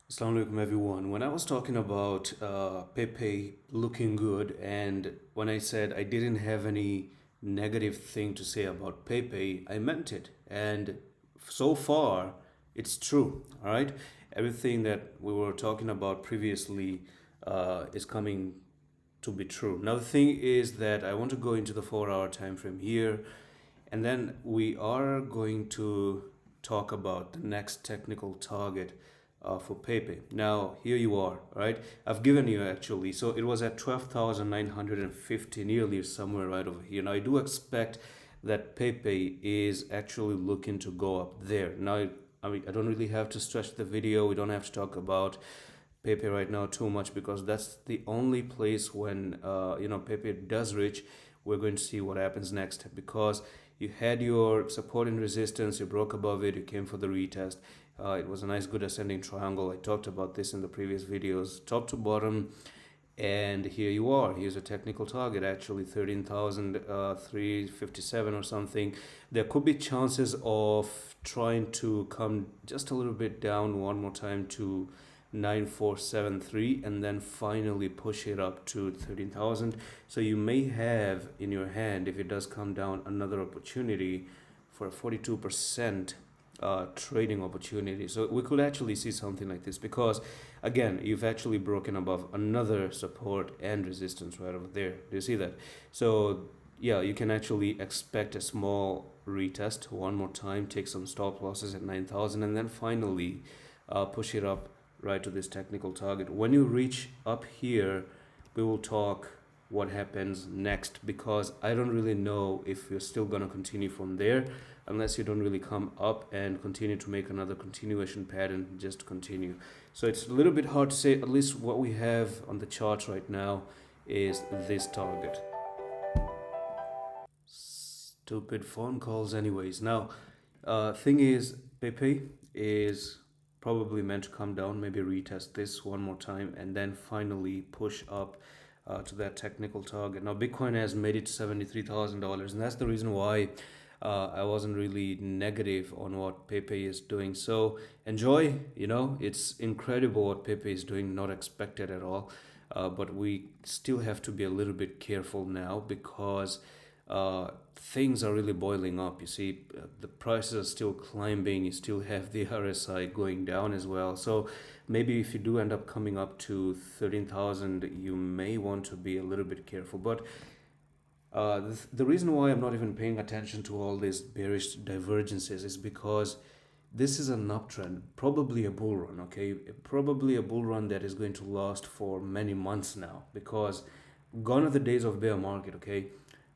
Assalamu alaikum everyone. When I was talking about Pepe looking good, and when I said I didn't have any negative thing to say about Pepe, I meant it. And so far, it's true. All right, everything that we were talking about previously is coming to be true. Now the thing is that I want to go into the 4 hour time frame here, and then we are going to talk about the next technical target for Pepe. Now here you are, right? I've given you actually, so it was at 12,950, nearly somewhere right over here. Now I do expect that Pepe is actually looking to go up there. Now I mean I don't really have to stretch the video. We don't have to talk about Pepe right now too much because that's the only place when Pepe does reach, we're going to see what happens next because you had your support and resistance, you broke above it, you came for the retest. It was a nice good ascending triangle. I talked about this in the previous videos, top to bottom, and here you are. Here's a technical target, actually 13,357 or something. There could be chances of trying to come just a little bit down one more time to 9473 and then finally push it up to 13,000. So you may have in your hand, if it does come down, another opportunity for a 42% trading opportunity. So we could actually see something like this because again, you've actually broken above another support and resistance right over there. Do you see that? So yeah, you can actually expect a small retest one more time, take some stop losses at 9,000 and then finally push it up right to this technical target. When you reach up here, we will talk what happens next because I don't really know if you're still gonna continue from there unless you don't really come up and continue to make another continuation pattern, just continue. So it's a little bit hard to say. At least what we have on the chart right now is this target. Stupid phone calls anyways. Now thing is, Pepe is probably meant to come down, maybe retest this one more time and then finally push up to that technical target. Now Bitcoin has made it to $73,000 and that's the reason why I wasn't really negative on what Pepe is doing. So enjoy, it's incredible what Pepe is doing, not expected at all. But we still have to be a little bit careful now because things are really boiling up. You see, the prices are still climbing. You still have the RSI going down as well. So maybe if you do end up coming up to 13,000, you may want to be a little bit careful. But the reason why I'm not even paying attention to all these bearish divergences is because this is an uptrend, probably a bull run, okay? Probably a bull run that is going to last for many months now because gone are the days of bear market, okay?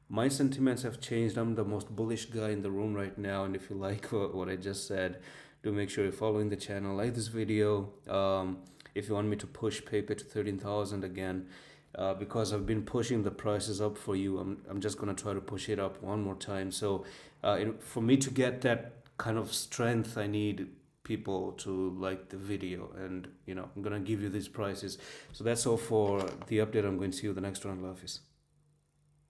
My sentiments have changed. I'm the most bullish guy in the room right now. And if you like what I just said, do make sure you're following the channel, like this video. If you want me to push Pepe to 13,000 again, because I've been pushing the prices up for you, I'm just going to try to push it up one more time. So for me to get that kind of strength, I need people to like the video, and I'm going to give you these prices. So that's all for the update. I'm going to see you the next round of office.